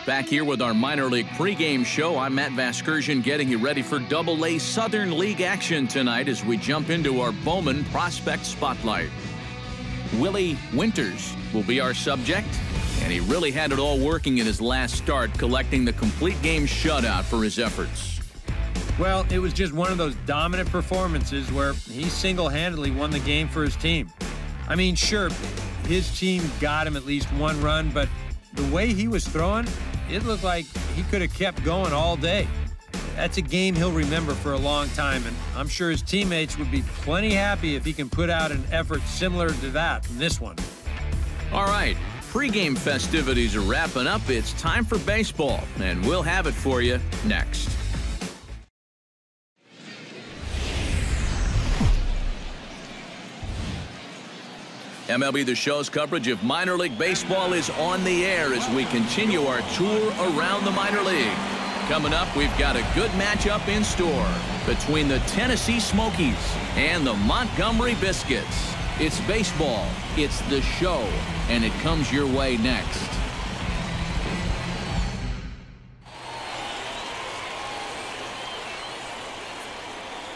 Back here with our minor league pregame show. I'm Matt Vasgersian getting you ready for Double-A Southern League action tonight as we jump into our Bowman Prospect Spotlight. Willie Winters will be our subject, and he really had it all working in his last start, collecting the complete game shutout for his efforts. Well, it was just one of those dominant performances where he single-handedly won the game for his team. I mean, sure, his team got him at least one run, but the way he was throwing, it looked like he could have kept going all day. That's a game he'll remember for a long time, and I'm sure his teammates would be plenty happy if he can put out an effort similar to that in this one. All right, pregame festivities are wrapping up. It's time for baseball, and we'll have it for you next. MLB The Show's coverage of minor league baseball is on the air as we continue our tour around the minor league. Coming up, we've got a good matchup in store between the Tennessee Smokies and the Montgomery Biscuits. It's baseball, it's the show, and it comes your way next.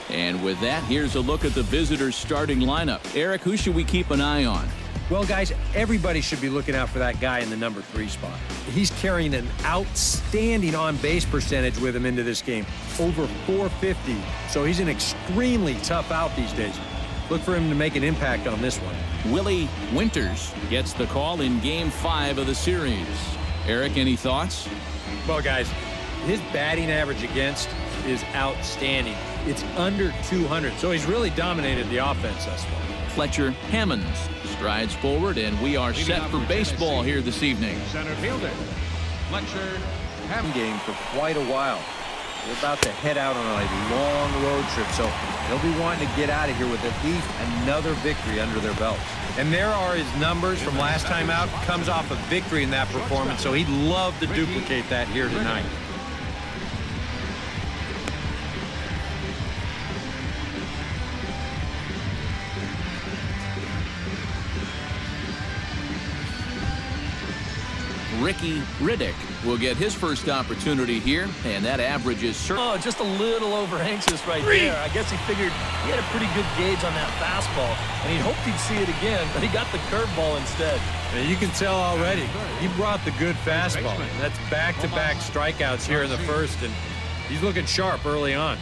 And with that, here's a look at the visitors' starting lineup. Eric, who should we keep an eye on? Well, guys, everybody should be looking out for that guy in the number 3 spot. He's carrying an outstanding on-base percentage with him into this game, over 450. So he's an extremely tough out these days. Look for him to make an impact on this one. Willie Winters gets the call in Game 5 of the series. Eric, any thoughts? Well, guys, his batting average against is outstanding. It's under 200, so he's really dominated the offense thus far. Fletcher Hammonds strides forward, and we are set for baseball here this evening. Center fielder, Fletcher Hammonds. Game for quite a while. They're about to head out on a long road trip, so they'll be wanting to get out of here with at least another victory under their belts. And there are his numbers from last time out. Comes off a victory in that performance, so he'd love to duplicate that here tonight. Ricky Riddick will get his first opportunity here, and that average is Oh, just a little over anxious right there. I guess he figured he had a pretty good gauge on that fastball, and he hoped he'd see it again, but he got the curveball instead. Yeah, you can tell already. He brought the good fastball. That's back-to-back strikeouts here in the first, and he's looking sharp early on.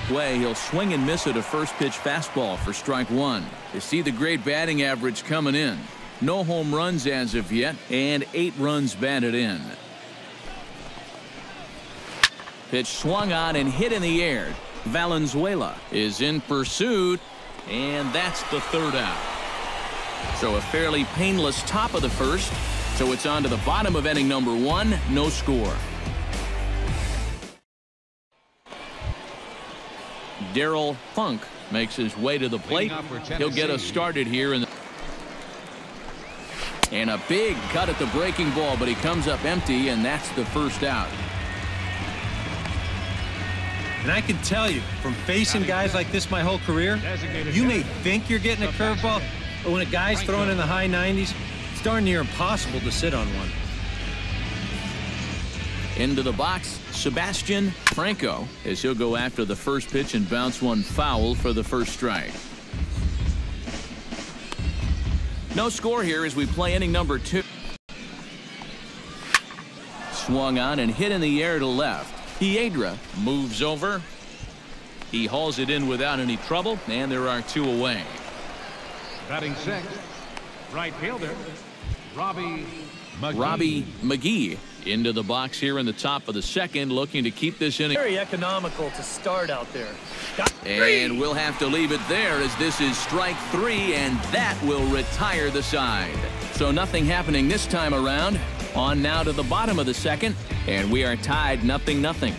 He'll swing and miss at a first-pitch fastball for strike 1. You see the great batting average coming in. No home runs as of yet, and 8 runs batted in. Pitch swung on and hit in the air. Valenzuela is in pursuit, and that's the 3rd out. So a fairly painless top of the first. So it's on to the bottom of inning number 1, no score. Darryl Funk makes his way to the plate. He'll get us started here in the and a big cut at the breaking ball, but he comes up empty, and that's the 1st out. And I can tell you, from facing guys like this my whole career, you may think you're getting a curveball, but when a guy's throwing in the high 90s, it's darn near impossible to sit on one. Into the box, Sebastian Franco, as he'll go after the first pitch and bounce one foul for the 1st strike. No score here as we play inning number 2. Swung on and hit in the air to left. Hiedra moves over. He hauls it in without any trouble, and there are 2 away. Batting 6th, right fielder, Robbie McGee into the box here in the top of the 2nd, looking to keep this inning. Very economical to start out there. And we'll have to leave it there as this is strike 3, and that will retire the side. So nothing happening this time around. On now to the bottom of the 2nd, and we are tied 0-0.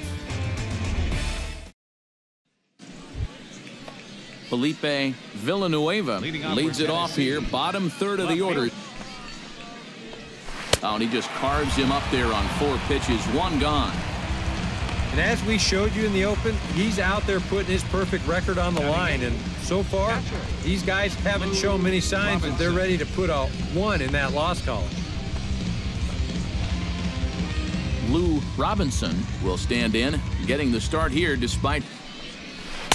Felipe Villanueva leads it off here, bottom 3rd of the order. Oh, and he just carves him up there on 4 pitches, 1 gone. And as we showed you in the open, he's out there putting his perfect record on the line. And so far, these guys haven't shown many signs that they're ready to put a 1 in that loss column. Lou Robinson will stand in, getting the start here despite.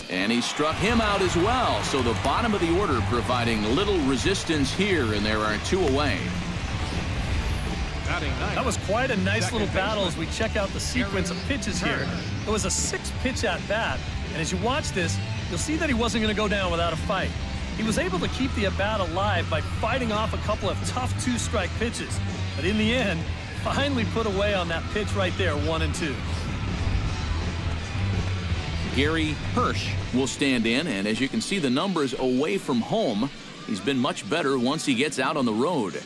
And he struck him out as well. So the bottom of the order providing little resistance here, and there are 2 away. That was quite a nice little battle as we check out the sequence of pitches here. It was a 6-pitch at bat, and as you watch this, you'll see that he wasn't going to go down without a fight. He was able to keep the at-bat alive by fighting off a couple of tough 2-strike pitches, but in the end, finally put away on that pitch right there, 1-2. Gary Hirsch will stand in, and as you can see the numbers away from home, he's been much better once he gets out on the road.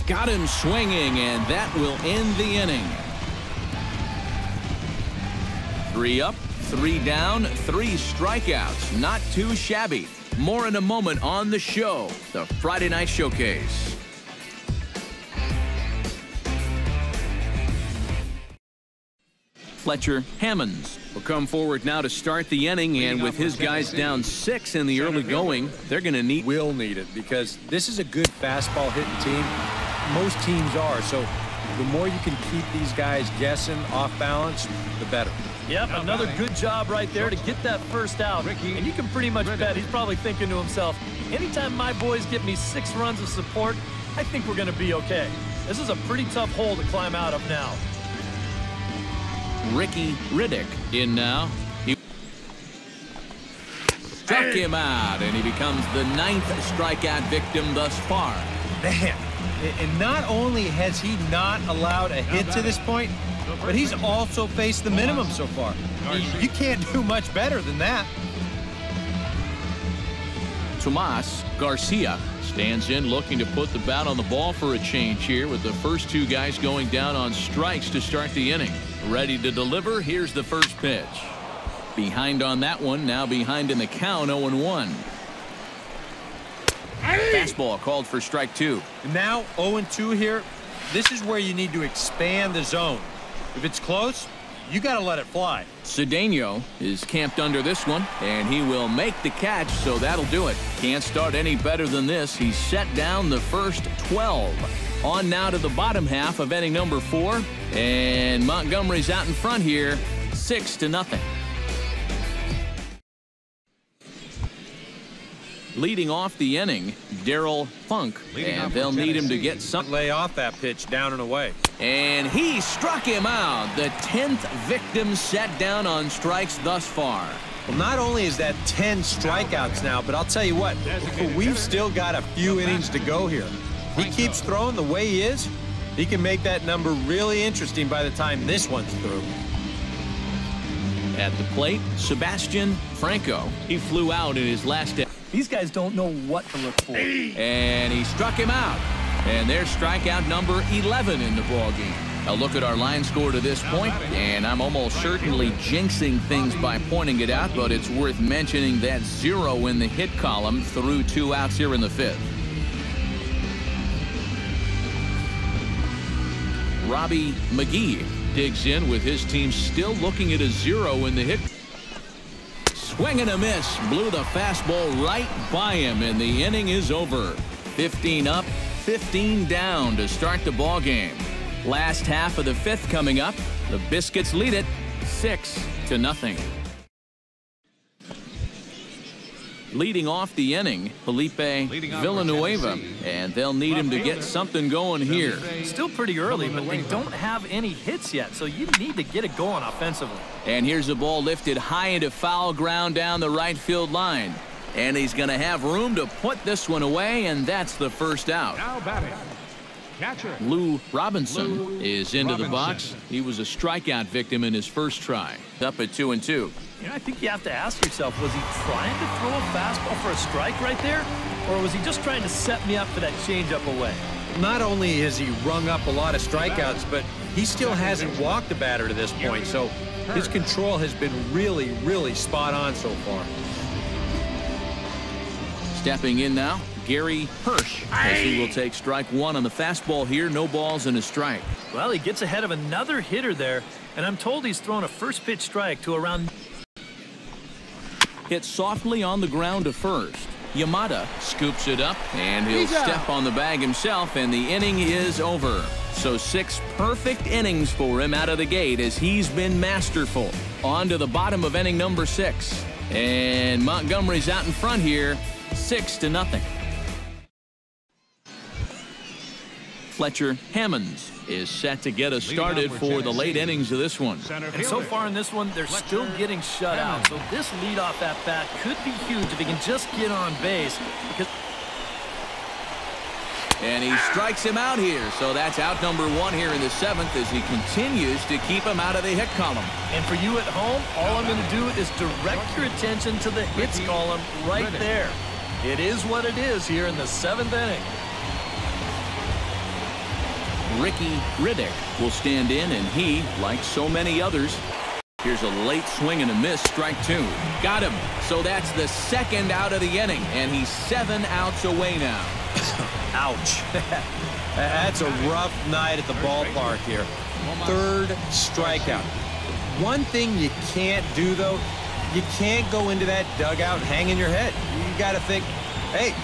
Got him swinging, and that will end the inning. 3 up, 3 down, 3 strikeouts. Not too shabby. More in a moment on the show, the Friday Night Showcase. Fletcher Hammonds will come forward now to start the inning, and with his guys down 6 in the early going, they're going to need. Will need it because this is a good fastball hitting team. Most teams are, so the more you can keep these guys guessing off balance, the better. Yep, another good job right there to get that first out. And you can pretty much bet he's probably thinking to himself, anytime my boys get me 6 runs of support, I think we're going to be okay. This is a pretty tough hole to climb out of now. Ricky Riddick in now. He struck him out, and he becomes the 9th strikeout victim thus far. Man, and not only has he not allowed a hit to this point, but he's also faced the minimum so far. You can't do much better than that. Tomas Garcia stands in, looking to put the bat on the ball for a change here, with the first 2 guys going down on strikes to start the inning. Ready to deliver. Here's the first pitch. Behind on that one, now behind in the count, 0-1. Fastball called for strike 2. Now 0-2 here. This is where you need to expand the zone. If it's close, you got to let it fly. Cedeno is camped under this one, and he will make the catch, so that'll do it. Can't start any better than this. He's set down the first 12. On now to the bottom half of inning number 4, and Montgomery's out in front here, 6-0. Leading off the inning, Darryl Funk, and they'll need him to get some. Lay off that pitch down and away. And he struck him out. The 10th victim set down on strikes thus far. Well, not only is that 10 strikeouts now, but I'll tell you what, we've still got a few innings to go here. He keeps throwing the way he is, he can make that number really interesting by the time this one's through. At the plate, Sebastian Franco. He flew out in his last day. These guys don't know what to look for. And he struck him out. And there's strikeout number 11 in the ballgame. A look at our line score to this point, and I'm almost certainly jinxing things by pointing it out, but it's worth mentioning that 0 in the hit column through 2 outs here in the 5th. Robbie McGee digs in with his team still looking at a 0 in the hit. Swing and a miss. Blew the fastball right by him, and the inning is over. 15 up, 15 down to start the ball game. Last half of the 5th coming up. The Biscuits lead it 6-0. Leading off the inning, Felipe Villanueva, and they'll need him to get something going here. Still pretty early, but they don't have any hits yet, so you need to get it going offensively. And here's the ball lifted high into foul ground down the right field line. And he's going to have room to put this one away, and that's the first out. Now batting, catcher Lou Robinson is into the box. He was a strikeout victim in his first try. Up at 2-2. You know, I think you have to ask yourself, was he trying to throw a fastball for a strike right there? Or was he just trying to set me up for that changeup away? Not only has he rung up a lot of strikeouts, but he still hasn't walked the batter to this point, so his control has been really, really spot on so far. Stepping in now, Gary Hirsch, as he will take strike 1 on the fastball here. No balls and a strike. Well, he gets ahead of another hitter there, and I'm told he's thrown a first pitch strike to around. Hit softly on the ground to first. Yamada scoops it up, and he'll step on the bag himself, and the inning is over. So 6 perfect innings for him out of the gate as he's been masterful. On to the bottom of inning number 6. And Montgomery's out in front here, 6-0. Fletcher Hammonds is set to get us started for the late innings of this one. And so far in this one, they're still getting shut out. So this leadoff at bat could be huge if he can just get on base. And he strikes him out here. So that's out number 1 here in the 7th as he continues to keep him out of the hit column. And for you at home, all I'm going to do is direct your attention to the hits column right there. It is what it is here in the 7th inning. Ricky Riddick will stand in, and he, like so many others, here's a late swing and a miss, strike 2. Got him. So that's the 2nd out of the inning, and he's 7 outs away now. Ouch. That's a rough night at the ballpark here. 3rd strikeout. One thing you can't do, though, you can't go into that dugout hanging your head. You got to think, hey,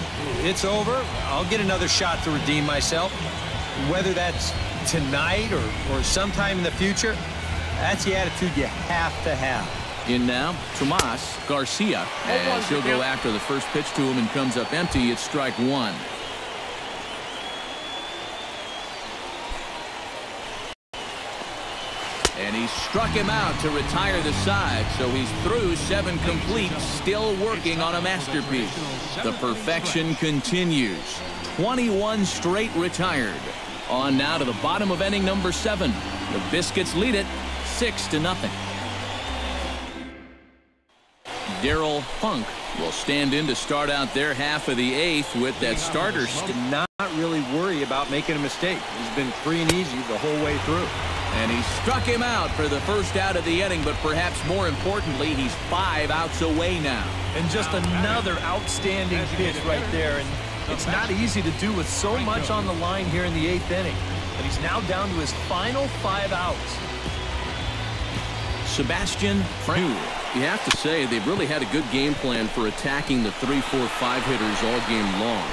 it's over. I'll get another shot to redeem myself. Whether that's tonight or sometime in the future, that's the attitude you have to have. In now, Tomas Garcia, as he'll go after the first pitch to him and comes up empty. It's strike 1. And he struck him out to retire the side, so he's through 7 complete, still working on a masterpiece. The perfection continues. 21 straight retired. On now to the bottom of inning number 7. The Biscuits lead it 6-0. Darryl Funk will stand in to start out their half of the 8th with that starter. Did not really worry about making a mistake. He's been free and easy the whole way through. And he struck him out for the first out of the inning, but perhaps more importantly, he's 5 outs away now. And just another outstanding pitch right there. And it's not easy to do with so much on the line here in the 8th inning. But he's now down to his final 5 outs. Sebastian Frew. You have to say they've really had a good game plan for attacking the 3, 4, 5 hitters all game long.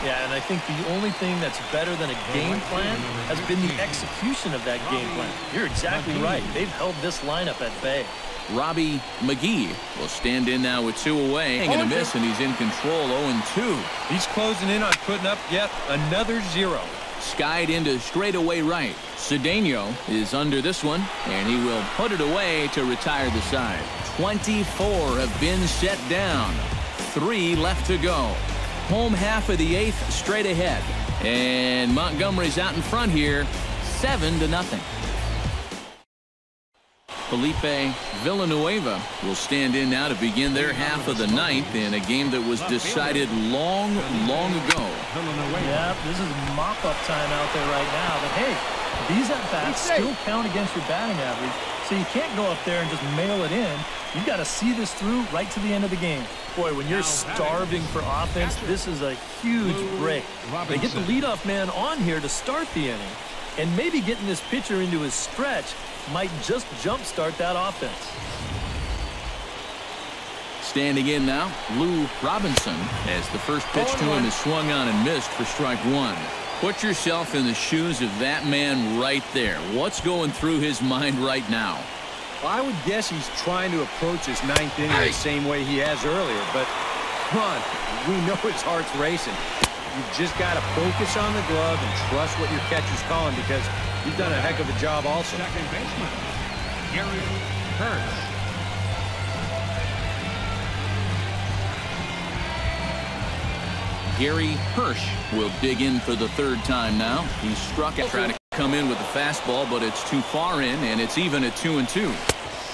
Yeah, and I think the only thing that's better than a game plan has been the execution of that game plan. You're exactly right. They've held this lineup at bay. Robbie McGee will stand in now with 2 away and a miss, and he's in control 0-2. He's closing in on putting up yet another 0. Skied into straightaway right. Cedeno is under this one, and he will put it away to retire the side. 24 have been set down. 3 left to go. Home half of the 8th straight ahead. And Montgomery's out in front here, 7-0. Felipe Villanueva will stand in now to begin their half of the 9th in a game that was decided long ago. Yeah, this is mop-up time out there right now. But hey, these at-bats still count against your batting average, so you can't go up there and just mail it in. You've got to see this through right to the end of the game. Boy, when you're starving for offense, this is a huge break. They get the leadoff man on here to start the inning, and maybe getting this pitcher into his stretch might just jumpstart that offense. Standing in now, Lou Robinson, as the first pitch to him is swung on and missed for strike 1. Put yourself in the shoes of that man right there. What's going through his mind right now? Well, I would guess he's trying to approach his 9th inning the same way he has earlier, but come on, we know his heart's racing. You've just got to focus on the glove and trust what your catcher's calling, because you've done a heck of a job also. Second baseman, Gary Hirsch. Gary Hirsch will dig in for the 3rd time now. He's struck out trying to come in with the fastball, but it's too far in, and it's even at 2-2.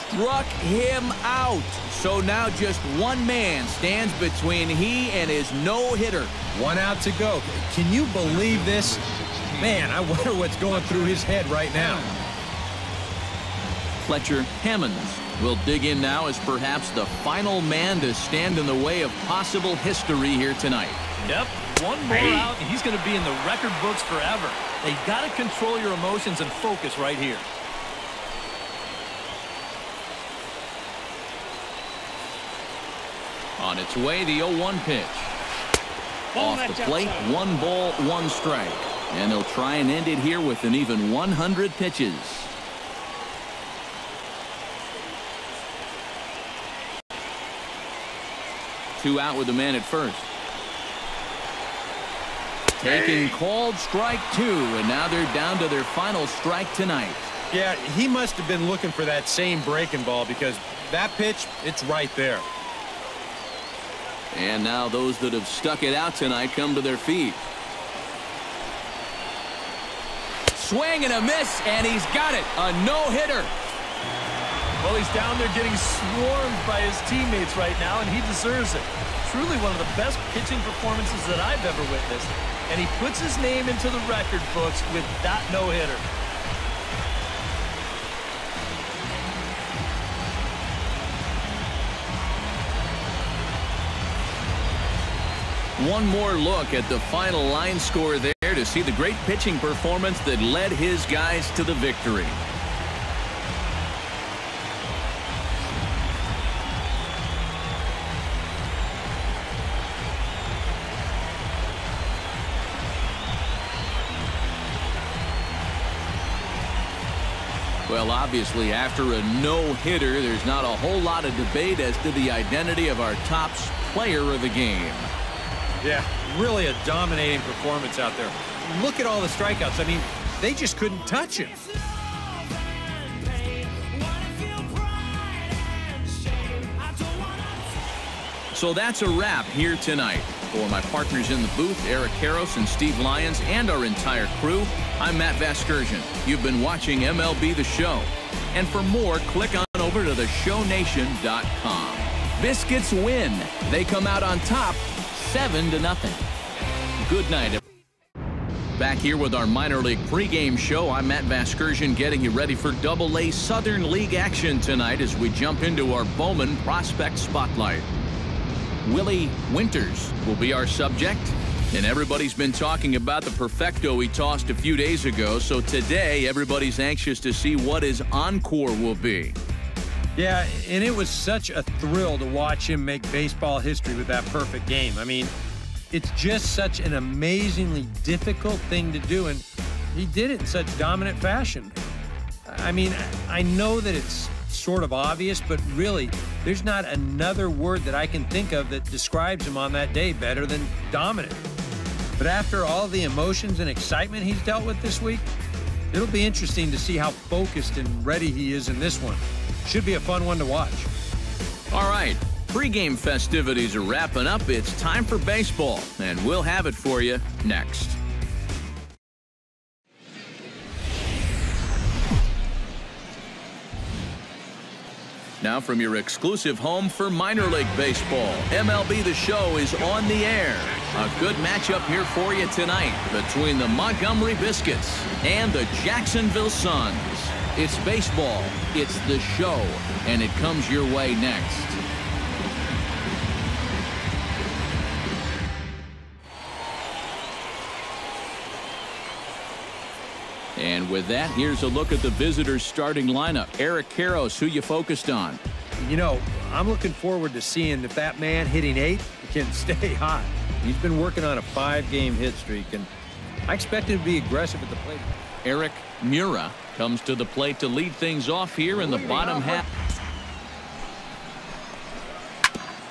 Struck him out. So now just one man stands between he and his no-hitter. 1 out to go. Can you believe this? Man, I wonder what's going through his head right now. Fletcher Hammonds will dig in now as perhaps the final man to stand in the way of possible history here tonight. Yep, one more out, and he's going to be in the record books forever. They got to control your emotions and focus right here. On its way, the 0-1 pitch. Off the plate, 1 ball, 1 strike. And they'll try and end it here with an even 100 pitches. Two out with the man at first. Taking called strike 2, and now they're down to their final strike tonight. Yeah, he must have been looking for that same breaking ball because that pitch, it's right there. And now those that have stuck it out tonight come to their feet. Swing and a miss, and he's got it. A no-hitter. Well, he's down there getting swarmed by his teammates right now, and he deserves it. Truly one of the best pitching performances that I've ever witnessed. And he puts his name into the record books with that no-hitter. One more look at the final line score there to see the great pitching performance that led his guys to the victory. Well, obviously, after a no-hitter, there's not a whole lot of debate as to the identity of our top player of the game. Yeah, really a dominating performance out there. Look at all the strikeouts. I mean, they just couldn't touch him. So that's a wrap here tonight. For my partners in the booth, Eric Karros and Steve Lyons, and our entire crew, I'm Matt Vasgersian. You've been watching MLB The Show. And for more, click on over to theshownation.com. Biscuits win. They come out on top 7-0. Good night. Back here with our minor league pregame show, I'm Matt Vasgersian getting you ready for Double-A Southern League action tonight as we jump into our Bowman Prospect Spotlight. Willie Winters will be our subject, and everybody's been talking about the perfecto he tossed a few days ago, so today everybody's anxious to see what his encore will be. Yeah, and it was such a thrill to watch him make baseball history with that perfect game. I mean, it's just such an amazingly difficult thing to do, and he did it in such dominant fashion. I mean, I know that it's sort of obvious, but really, there's not another word that I can think of that describes him on that day better than dominant. But after all the emotions and excitement he's dealt with this week, it'll be interesting to see how focused and ready he is in this one. Should be a fun one to watch. All right, pregame festivities are wrapping up. It's time for baseball, and we'll have it for you next. Now from your exclusive home for minor league baseball, MLB The Show is on the air. A good matchup here for you tonight between the Montgomery Biscuits and the Jacksonville Suns. It's baseball, it's The Show, and it comes your way next. And with that, here's a look at the visitors' starting lineup. Eric Karros, who you focused on? You know, I'm looking forward to seeing if that man hitting 8 can stay hot. He's been working on a 5-game hit streak, and I expect him to be aggressive at the plate. Eric Mura comes to the plate to lead things off here in the bottom half.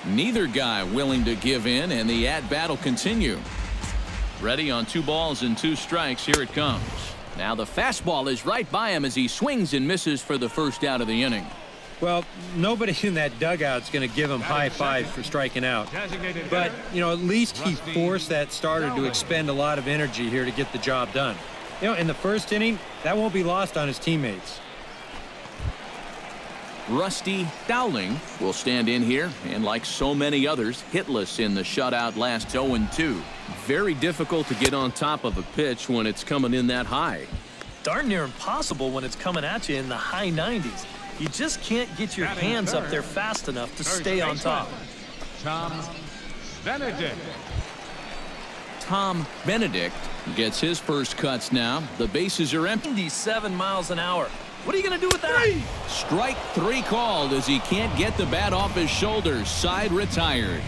Neither guy willing to give in, and the at-bat will continue. Ready on 2 balls and 2 strikes. Here it comes. Now the fastball is right by him as he swings and misses for the first out of the inning. Well, nobody in that dugout's going to give him high fives for striking out. But, you know, at least he forced that starter to expend a lot of energy here to get the job done. You know, in the first inning, that won't be lost on his teammates. Rusty Dowling will stand in here, and like so many others, hitless in the shutout last 0-2. Very difficult to get on top of a pitch when it's coming in that high. Darn near impossible when it's coming at you in the high 90s. You just can't get your hands up there fast enough to stay on top. Tom Benedict. Tom Benedict gets his first cuts now. The bases are empty. 97 miles an hour. What are you going to do with that? Strike 3 called as he can't get the bat off his shoulders. Side retired.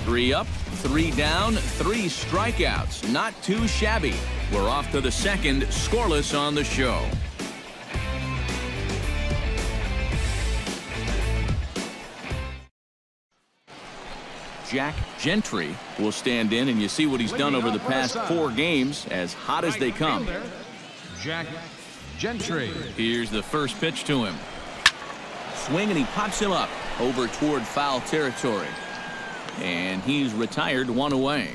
3 up, 3 down, 3 strikeouts. Not too shabby. We're off to the second, scoreless on the show. Jack Gentry will stand in, and you see what he's done over the past 4 games, as hot as they come. Jack Gentry. Here's the first pitch to him. Swing, and he pops him up over toward foul territory. And he's retired, 1 away.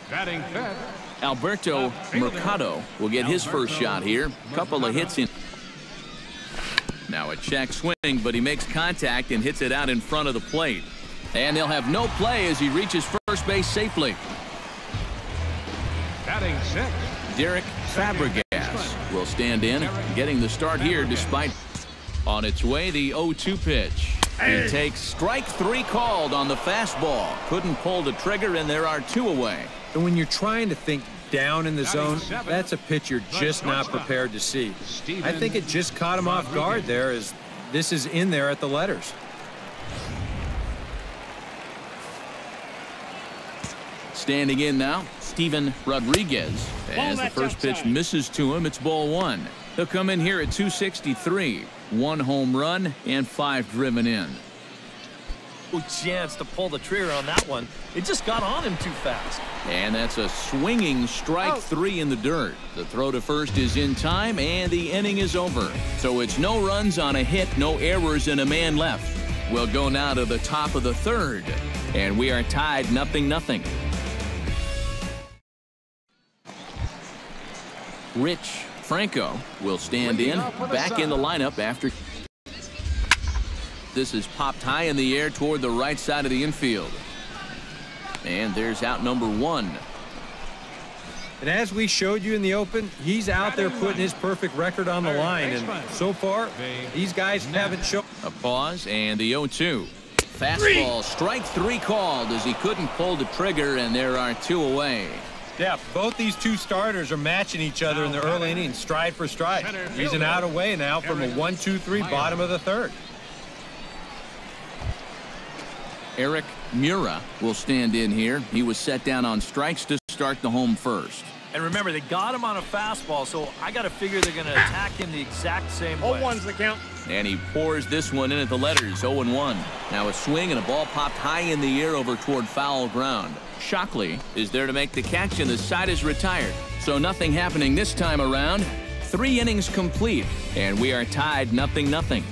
Batting fifth, Alberto Mercado will get his first shot here. Couple of hits in. Now a check swing, but he makes contact and hits it out in front of the plate. And they'll have no play as he reaches first base safely. batting sixth, Derek Fabregas will stand in, getting the start here despite on its way the 0-2 pitch. He takes strike 3 called on the fastball. Couldn't pull the trigger, and there are 2 away. And when you're trying to think down in the zone, that's a pitch you're just not prepared to see. I think it just caught him off guard there, as this is in there at the letters. Standing in now, Steven Rodriguez. As the first pitch misses to him, it's ball 1. He'll come in here at 263. 1 home run and 5 driven in. No chance to pull the trigger on that one. It just got on him too fast. And that's a swinging strike 3 in the dirt. The throw to first is in time, and the inning is over. So it's no runs on a hit, no errors, and a man left. We'll go now to the top of the 3rd, and we are tied 0-0. Rich Franco will stand in, back in the lineup after. This is popped high in the air toward the right side of the infield. And there's out number 1. And as we showed you in the open, he's out there putting his perfect record on the line. And so far, these guys haven't shown. A pause and the 0-2. Fastball, strike 3 called as he couldn't pull the trigger, and there are 2 away. Yeah, both these 2 starters are matching each other in the early innings, stride for stride. He's an out away now from a 1-2-3 bottom of the 3rd. Eric Mura will stand in here. He was set down on strikes to start the home first. And remember, they got him on a fastball, so I got to figure they're going to attack him the exact same way. 0-1's the count. And he pours this one in at the letters, 0-1. Now a swing and a ball popped high in the air over toward foul ground. Shockley is there to make the catch, and the side is retired. So nothing happening this time around. 3 innings complete, and we are tied 0-0.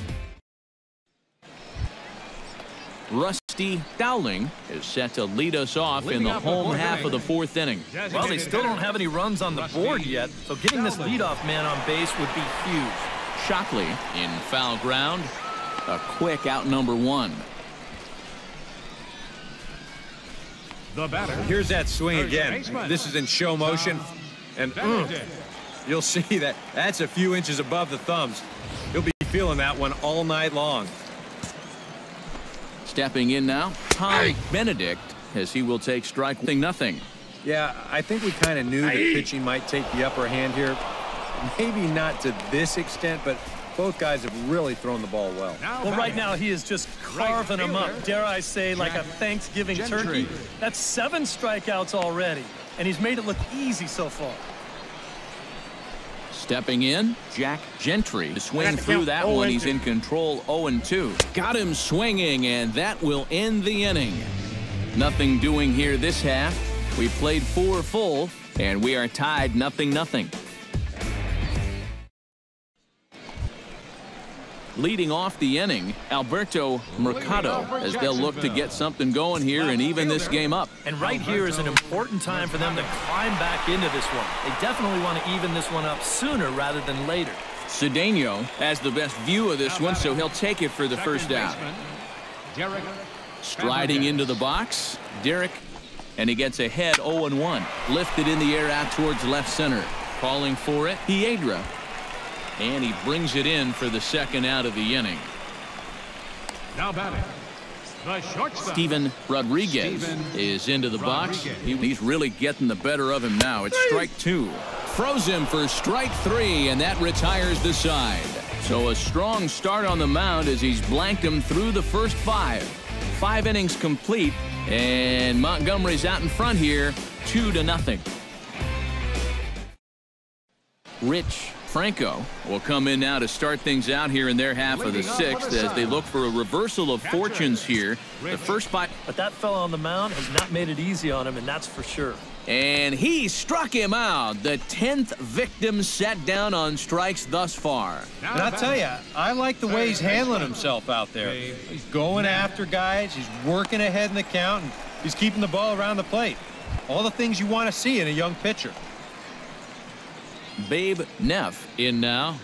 Rusty Dowling is set to lead us off in the home half of the 4th inning. Well, they still don't have any runs on the board yet, so getting this leadoff man on base would be huge. Shockley in foul ground. A quick out number 1. the batter. Here's that swing again. This is in show motion. And you'll see that that's a few inches above the thumbs. He'll be feeling that one all night long. Stepping in now, Tom Benedict, as he will take strike 0-0. Yeah, I think we kind of knew that pitching might take the upper hand here. Maybe not to this extent, but both guys have really thrown the ball well. Well, right now he is just carving them up, dare I say, like a Thanksgiving turkey. That's 7 strikeouts already, and he's made it look easy so far. Stepping in, Jack Gentry to swing through that one. He's in control, 0-2. Got him swinging, and that will end the inning. Nothing doing here this half. We played 4 full, and we are tied 0-0. Leading off the inning, Alberto Mercado, as they'll look to get something going here and even this game up. And right here is an important time for them to climb back into this one. They definitely want to even this one up sooner rather than later. Cedeno has the best view of this one, so he'll take it for the first out. Striding into the box, Derek, and he gets ahead 0-1. Lifted in the air out towards left center. Calling for it, Hiedra. And he brings it in for the second out of the inning. Now batting, the shortstop. Steven Rodriguez is into the box. He's really getting the better of him now. It's strike 2. Froze him for strike 3, and that retires the side. So a strong start on the mound as he's blanked him through the first 5. 5 innings complete, and Montgomery's out in front here, 2-0. Rich Franco will come in now to start things out here in their half of the 6th as they look for a reversal of fortunes here. The first 5. But that fella on the mound has not made it easy on him, and that's for sure. And he struck him out. The 10th victim set down on strikes thus far. And I'll tell you, I like the way he's handling himself out there. He's going after guys. He's working ahead in the count. And he's keeping the ball around the plate. All the things you want to see in a young pitcher. Babe Neff in now.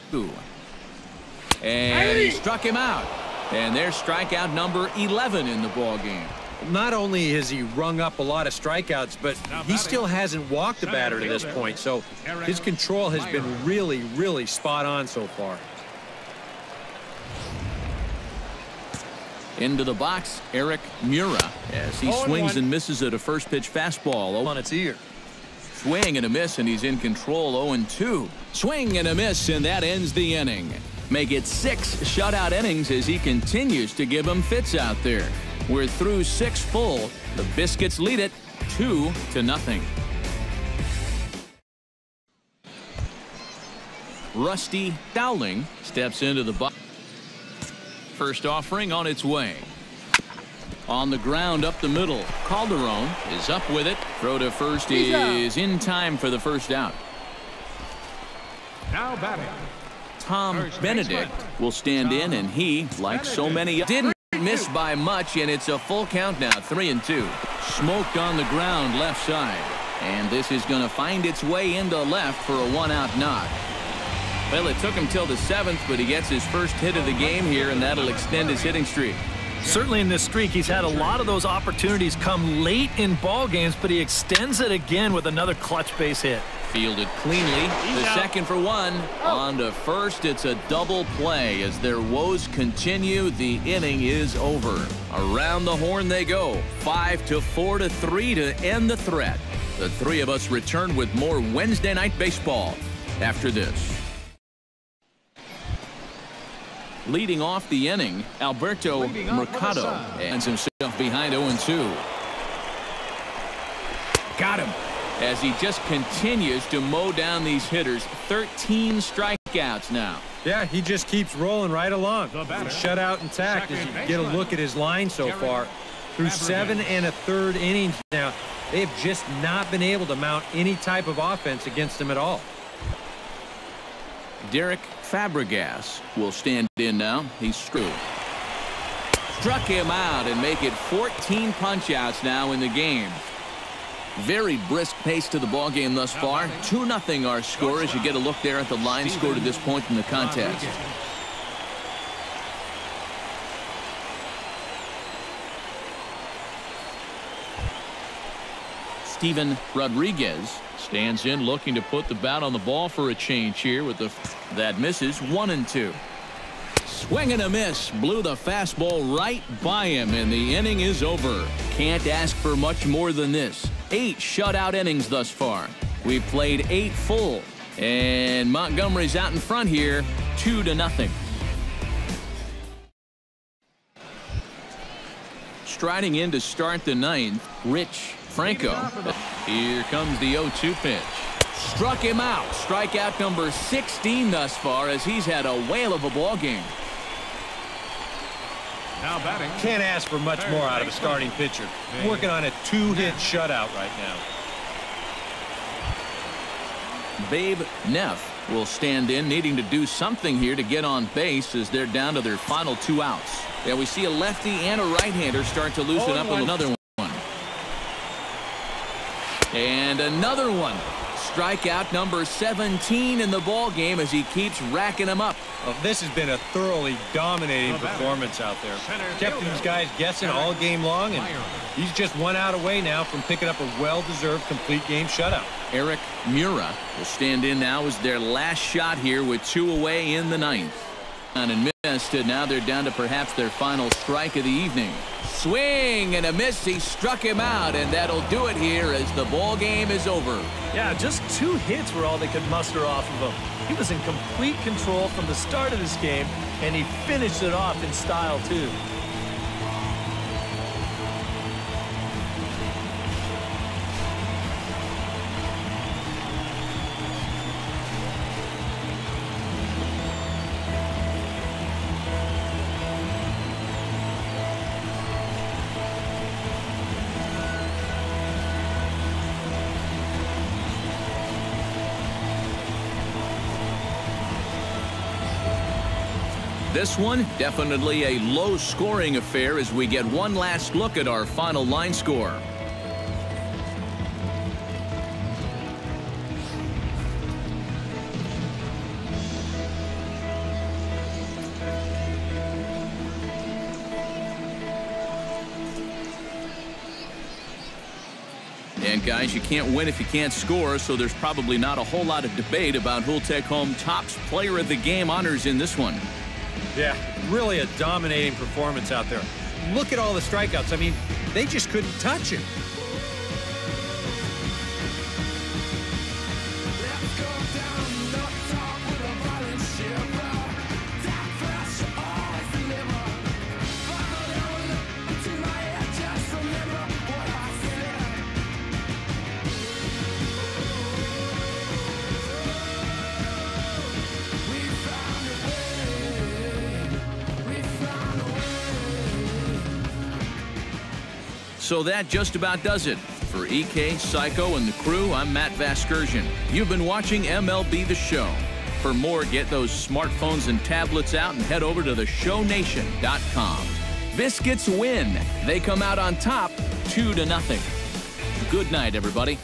And he struck him out. And there's strikeout number 11 in the ball game. Not only has he rung up a lot of strikeouts, but he still hasn't walked the batter to this point. So his control has been really, really spot on so far. Into the box, Eric Mura as he swings and misses at a first pitch fastball. On its ear. Swing and a miss, and he's in control. 0-2. Swing and a miss, and that ends the inning. Make it 6 shutout innings as he continues to give them fits out there. We're through 6 full. The Biscuits lead it 2-0. Rusty Dowling steps into the box. First offering on its way. On the ground up the middle. Calderon is up with it. Throw to first is in time for the first out. Now batting. Tom Benedict will stand in, and he, like so many, didn't miss by much, and it's a full count now. 3-2. Smoked on the ground left side, and this is going to find its way into left for a 1-out knock. Well, it took him till the 7th, but he gets his first hit of the game here, and that'll extend his hitting streak. Certainly in this streak, he's had a lot of those opportunities come late in ball games, but he extends it again with another clutch base hit. Fielded cleanly. The second for 1. On to first. It's a double play. As their woes continue, the inning is over. Around the horn they go. 5-4-3 to end the threat. The three of us return with more Wednesday Night Baseball after this. Leading off the inning, Alberto Mercado ends himself behind 0-2. Got him. As he just continues to mow down these hitters. 13 strikeouts now. Yeah, he just keeps rolling right along. Shutout intact as you get a look at his line so far. Through 7 1/3 innings now, they have just not been able to mount any type of offense against him at all. Derek Fabregas will stand in now. He's screwed. Struck him out and make it 14 punch-outs now in the game. Very brisk pace to the ball game thus far. 2-0 our score as you get a look there at the line score to this point in the contest. Steven Rodriguez stands in looking to put the bat on the ball for a change here with that misses. 1-2. Swing and a miss. Blew the fastball right by him, and the inning is over. Can't ask for much more than this. 8 shutout innings thus far. We've played 8 full, and Montgomery's out in front here, 2-0. Striding in to start the 9th, Rich Franco. Here comes the 0-2 pitch. Struck him out. Strikeout number 16 thus far as he's had a whale of a ball game. Now batting. Can't ask for much more out of a starting pitcher. Working on a 2-hit shutout right now. Babe Neff will stand in, needing to do something here to get on base as they're down to their final 2 outs. Yeah, we see a lefty and a right-hander start to loosen up. Another one. And another one. Strikeout number 17 in the ball game as he keeps racking them up. Well, this has been a thoroughly dominating performance out there. Kept these guys guessing all game long, and he's just 1 out away now from picking up a well-deserved complete game shutout. Eric Mura will stand in now as their last shot here with 2 away in the 9th. And missed, and now they're down to perhaps their final strike of the evening. Swing and a miss. He struck him out, and that'll do it here as the ball game is over. Yeah, just 2 hits were all they could muster off of him. He was in complete control from the start of this game, and he finished it off in style, too. This one, definitely a low-scoring affair as we get one last look at our final line score. And guys, you can't win if you can't score, so there's probably not a whole lot of debate about who'll take home Topps Player of the Game honors in this one. Yeah, really a dominating performance out there. Look at all the strikeouts. I mean, they just couldn't touch him. So that just about does it. For EK, Psycho, and the crew, I'm Matt Vasgersian. You've been watching MLB The Show. For more, get those smartphones and tablets out and head over to theshownation.com. Biscuits win. They come out on top 2-0. Good night, everybody.